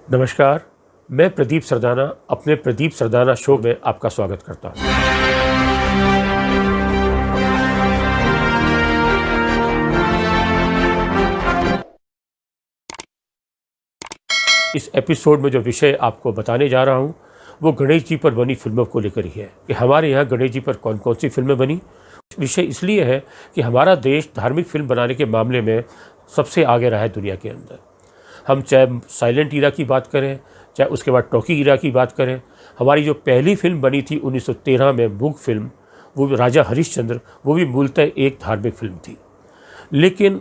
नमस्कार, मैं प्रदीप सरदाना अपने प्रदीप सरदाना शो में आपका स्वागत करता हूँ। इस एपिसोड में जो विषय आपको बताने जा रहा हूँ वो गणेश जी पर बनी फिल्मों को लेकर ही है कि हमारे यहाँ गणेश जी पर कौन कौन सी फिल्में बनी। विषय इसलिए है कि हमारा देश धार्मिक फिल्म बनाने के मामले में सबसे आगे रहा है दुनिया के अंदर। हम चाहे साइलेंट ईरा की बात करें, चाहे उसके बाद टॉकी ईरा की बात करें। हमारी जो पहली फिल्म बनी थी 1913 में मूक फिल्म, वो भी राजा हरिश्चंद्र, वो भी मूलतः एक धार्मिक फिल्म थी। लेकिन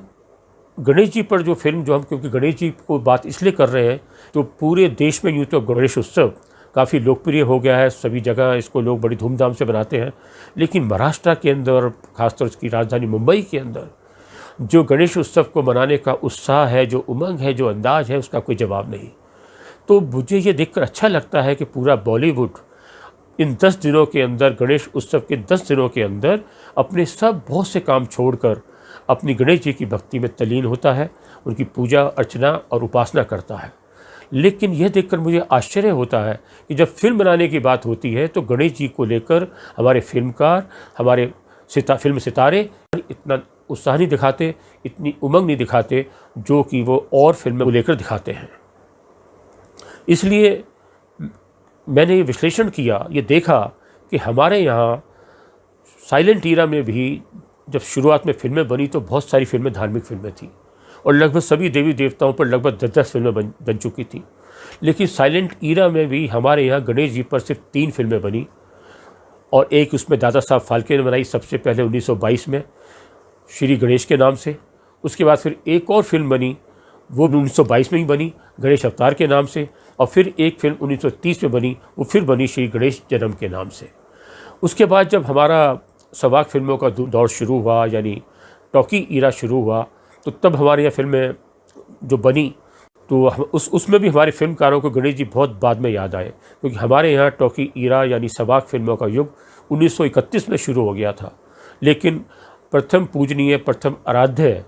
गणेश जी पर जो फिल्म जो हम, क्योंकि गणेश जी को बात इसलिए कर रहे हैं तो पूरे देश में यूँ तो गणेश उत्सव काफ़ी लोकप्रिय हो गया है, सभी जगह इसको लोग बड़ी धूमधाम से बनाते हैं। लेकिन महाराष्ट्र के अंदर, खासतौर उसकी राजधानी मुंबई के अंदर जो गणेश उत्सव को मनाने का उत्साह है, जो उमंग है, जो अंदाज है, उसका कोई जवाब नहीं। तो मुझे ये देखकर अच्छा लगता है कि पूरा बॉलीवुड इन 10 दिनों के अंदर, गणेश उत्सव के 10 दिनों के अंदर अपने सब बहुत से काम छोड़कर अपनी गणेश जी की भक्ति में तल्लीन होता है, उनकी पूजा अर्चना और उपासना करता है। लेकिन यह देखकर मुझे आश्चर्य होता है कि जब फिल्म बनाने की बात होती है तो गणेश जी को लेकर हमारे फिल्मकार, हमारे फिल्म सितारे इतना उत्साह नहीं दिखाते, इतनी उमंग नहीं दिखाते जो कि वो और फिल्में को लेकर दिखाते हैं। इसलिए मैंने ये विश्लेषण किया, ये देखा कि हमारे यहाँ साइलेंट ईरा में भी जब शुरुआत में फिल्में बनी तो बहुत सारी फिल्में धार्मिक फिल्में थी और लगभग सभी देवी देवताओं पर लगभग 10-10 फिल्में बन चुकी थी। लेकिन साइलेंट ईरा में भी हमारे यहाँ गणेश जी पर सिर्फ 3 फिल्में बनी और एक उसमें दादा साहब फाल्के ने बनाई सबसे पहले 1922 में श्री गणेश के नाम से। उसके बाद फिर एक और फिल्म बनी, वो 1922 में ही बनी गणेश अवतार के नाम से, और फिर एक फिल्म 1930 में बनी, वो फिर बनी श्री गणेश जन्म के नाम से। उसके बाद जब हमारा सवाक फिल्मों का दौर शुरू हुआ, यानी टॉकी ईरा शुरू हुआ, तो तब हमारे यहाँ फिल्में जो बनी तो उसमें भी हमारे फिल्मकारों को गणेश जी बहुत बाद में याद आए, क्योंकि हमारे यहाँ टॉकी ईरा यानी सवाक फिल्मों का युग 1931 में शुरू हो गया था। लेकिन प्रथम पूजनीय, प्रथम आराध्य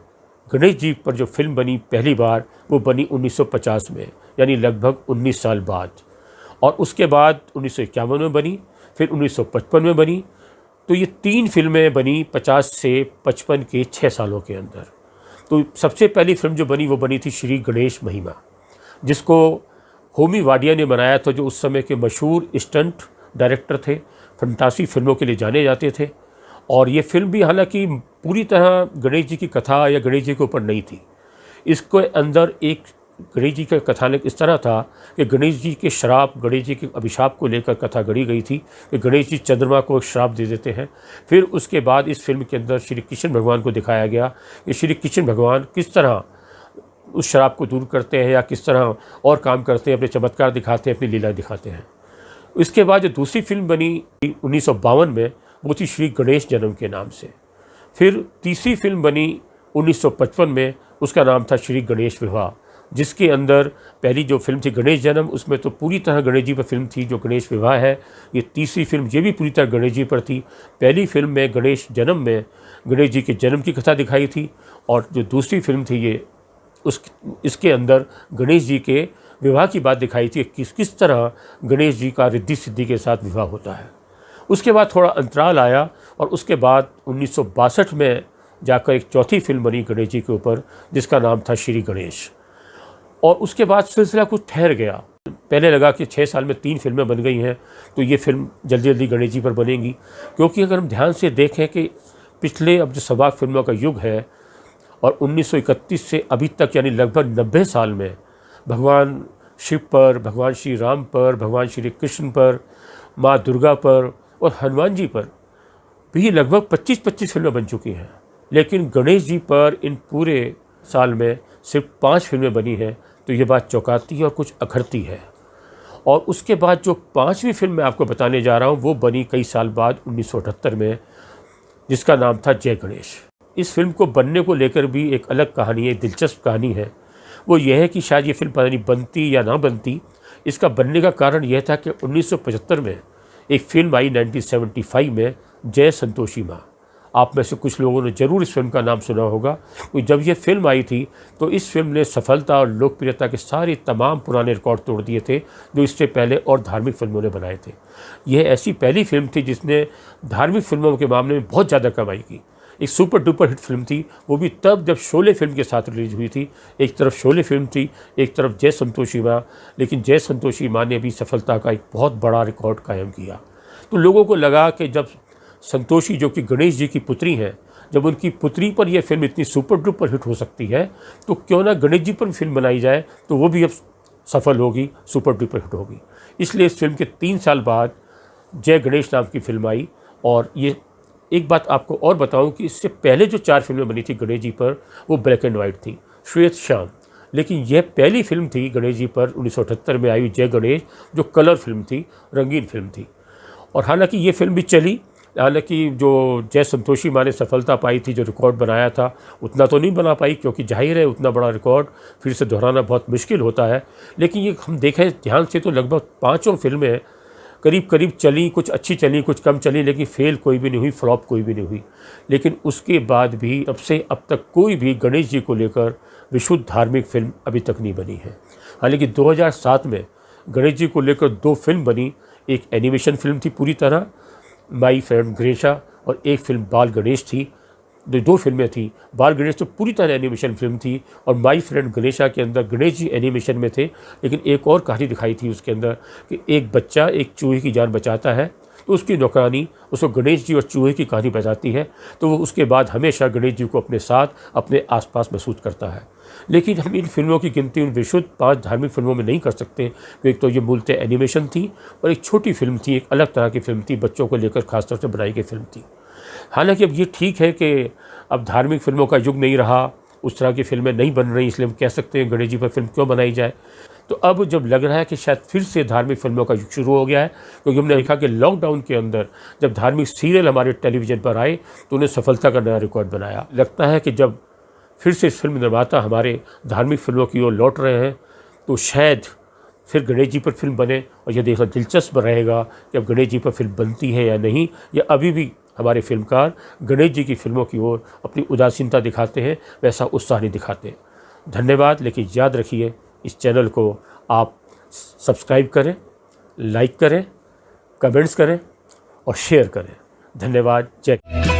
गणेश जी पर जो फिल्म बनी पहली बार, वो बनी 1950 में, यानी लगभग 19 साल बाद। और उसके बाद 1951 में बनी, फिर 1955 में बनी। तो ये 3 फिल्में बनी 50 से 55 के 6 सालों के अंदर। तो सबसे पहली फिल्म जो बनी वो बनी थी श्री गणेश महिमा, जिसको होमी वाडिया ने बनाया था, जो उस समय के मशहूर स्टंट डायरेक्टर थे, फंतासी फिल्मों के लिए जाने जाते थे। और ये फिल्म भी हालांकि पूरी तरह गणेश जी की कथा या गणेश जी के ऊपर नहीं थी। इसके अंदर एक गणेश जी का कथानक इस तरह था कि गणेश जी के श्राप, गणेश जी के अभिशाप को लेकर कथा गढ़ी गई थी कि गणेश जी चंद्रमा को श्राप दे देते हैं। फिर उसके बाद इस फिल्म के अंदर श्री कृष्ण भगवान को दिखाया गया कि श्री कृष्ण भगवान किस तरह उस श्राप को दूर करते हैं या किस तरह और काम करते हैं, अपने चमत्कार दिखाते हैं, अपनी लीला दिखाते हैं। इसके बाद जो दूसरी फिल्म बनी 1952 में, वो थी श्री गणेश जन्म के नाम से। फिर तीसरी फिल्म बनी 1955 में, उसका नाम था श्री गणेश विवाह, जिसके अंदर पहली जो फिल्म थी गणेश जन्म, उसमें तो पूरी तरह गणेश जी पर फिल्म थी। जो गणेश विवाह है, ये तीसरी फिल्म, ये भी पूरी तरह गणेश जी पर थी। पहली फिल्म में गणेश जन्म में गणेश जी के जन्म की कथा दिखाई थी, और जो दूसरी फिल्म थी ये इसके अंदर गणेश जी के विवाह की बात दिखाई थी, किस तरह गणेश जी का रिद्धि सिद्धि के साथ विवाह होता है। उसके बाद थोड़ा अंतराल आया और उसके बाद 1962 में जाकर एक चौथी फिल्म बनी गणेश जी के ऊपर, जिसका नाम था श्री गणेश। और उसके बाद सिलसिला कुछ ठहर गया। पहले लगा कि 6 साल में 3 फिल्में बन गई हैं तो ये फिल्म जल्दी जल्दी गणेश जी पर बनेंगी, क्योंकि अगर हम ध्यान से देखें कि पिछले अब जो सवाक फिल्मों का युग है और 1931 से अभी तक, यानी लगभग 90 साल में भगवान शिव पर, भगवान श्री राम पर, भगवान श्री कृष्ण पर, माँ दुर्गा पर और हनुमान जी पर भी लगभग 25-25 फिल्में बन चुकी हैं। लेकिन गणेश जी पर इन पूरे साल में सिर्फ 5 फिल्में बनी हैं, तो ये बात चौंकाती है और कुछ अखरती है। और उसके बाद जो 5वीं फिल्म मैं आपको बताने जा रहा हूँ वो बनी कई साल बाद 1978 में, जिसका नाम था जय गणेश। इस फिल्म को बनने को लेकर भी एक अलग कहानी है, दिलचस्प कहानी है। वो ये है कि शायद ये फिल्म पता नहीं बनती या ना बनती। इसका बनने का कारण यह था कि 1975 में एक फिल्म आई 1975 में, जय संतोषी माँ। आप में से कुछ लोगों ने ज़रूर इस फिल्म का नाम सुना होगा, क्योंकि जब ये फिल्म आई थी तो इस फिल्म ने सफलता और लोकप्रियता के सारे तमाम पुराने रिकॉर्ड तोड़ दिए थे जो इससे पहले और धार्मिक फिल्मों ने बनाए थे। यह ऐसी पहली फिल्म थी जिसने धार्मिक फिल्मों के मामले में बहुत ज़्यादा कमाई की। एक सुपर डुपर हिट फिल्म थी, वो भी तब जब शोले फिल्म के साथ रिलीज हुई थी। एक तरफ शोले फिल्म थी, एक तरफ जय संतोषी माँ, लेकिन जय संतोषी माँ ने भी सफलता का एक बहुत बड़ा रिकॉर्ड कायम किया। तो लोगों को लगा कि जब संतोषी, जो कि गणेश जी की पुत्री हैं, जब उनकी पुत्री पर यह फिल्म इतनी सुपर डुपर हिट हो सकती है तो क्यों ना गणेश जी पर फिल्म बनाई जाए, तो वो भी अब सफल होगी, सुपर डुपर हिट होगी। इसलिए इस फिल्म के 3 साल बाद जय गणेश नाम की फिल्म आई। और ये एक बात आपको और बताऊं कि इससे पहले जो 4 फिल्में बनी थी गणेश जी पर, वो ब्लैक एंड वाइट थी, श्वेत शाम। लेकिन यह पहली फिल्म थी गणेश जी पर 1978 में आई जय गणेश, जो कलर फिल्म थी, रंगीन फिल्म थी। और हालांकि ये फिल्म भी चली, हालांकि जो जय संतोषी माँ ने सफलता पाई थी, जो रिकॉर्ड बनाया था, उतना तो नहीं बना पाई, क्योंकि जाहिर है उतना बड़ा रिकॉर्ड फिर से दोहराना बहुत मुश्किल होता है। लेकिन ये हम देखें ध्यान से तो लगभग 5 फिल्में करीब करीब चली, कुछ अच्छी चली, कुछ कम चली, लेकिन फेल कोई भी नहीं हुई, फ्लॉप कोई भी नहीं हुई। लेकिन उसके बाद भी तब से अब तक कोई भी गणेश जी को लेकर विशुद्ध धार्मिक फिल्म अभी तक नहीं बनी है। हालांकि 2007 में गणेश जी को लेकर 2 फिल्म बनी। एक एनिमेशन फिल्म थी पूरी तरह, माई फ्रेंड गणेशा, और एक फिल्म बाल गणेश थी। 2 फिल्में थी। बाल गणेश तो पूरी तरह एनिमेशन फिल्म थी, और माई फ्रेंड गणेशा के अंदर गणेश जी एनिमेशन में थे, लेकिन एक और कहानी दिखाई थी उसके अंदर कि एक बच्चा एक चूहे की जान बचाता है, तो उसकी नौकरानी उसको गणेश जी और चूहे की कहानी बताती है, तो वो उसके बाद हमेशा गणेश जी को अपने साथ, अपने आसपास महसूस करता है। लेकिन हम इन फिल्मों की गिनती उन विशुद्ध 5 धार्मिक फिल्मों में नहीं कर सकते, क्योंकि एक तो ये मूलतः एनिमेशन थी और एक छोटी फिल्म थी, एक अलग तरह की फिल्म थी, बच्चों को लेकर खासतौर से बनाई गई फिल्म थी। हालांकि अब ये ठीक है कि अब धार्मिक फिल्मों का युग नहीं रहा, उस तरह की फिल्में नहीं बन रही, इसलिए हम कह सकते हैं गणेश जी पर फिल्म क्यों बनाई जाए। तो अब जब लग रहा है कि शायद फिर से धार्मिक फिल्मों का युग शुरू हो गया है, क्योंकि हमने देखा कि लॉकडाउन के अंदर जब धार्मिक सीरियल हमारे टेलीविज़न पर आए तो उन्हें सफलता का नया रिकॉर्ड बनाया। लगता है कि जब फिर से फिल्म निर्माता हमारे धार्मिक फिल्मों की ओर लौट रहे हैं, तो शायद फिर गणेश जी पर फिल्म बने। और यह देखना दिलचस्प रहेगा कि अब गणेश जी पर फिल्म बनती है या नहीं, या अभी भी हमारे फिल्मकार गणेश जी की फिल्मों की ओर अपनी उदासीनता दिखाते हैं, वैसा उत्साह नहीं दिखाते। धन्यवाद। लेकिन याद रखिए, इस चैनल को आप सब्सक्राइब करें, लाइक करें, कमेंट्स करें और शेयर करें। धन्यवाद। जय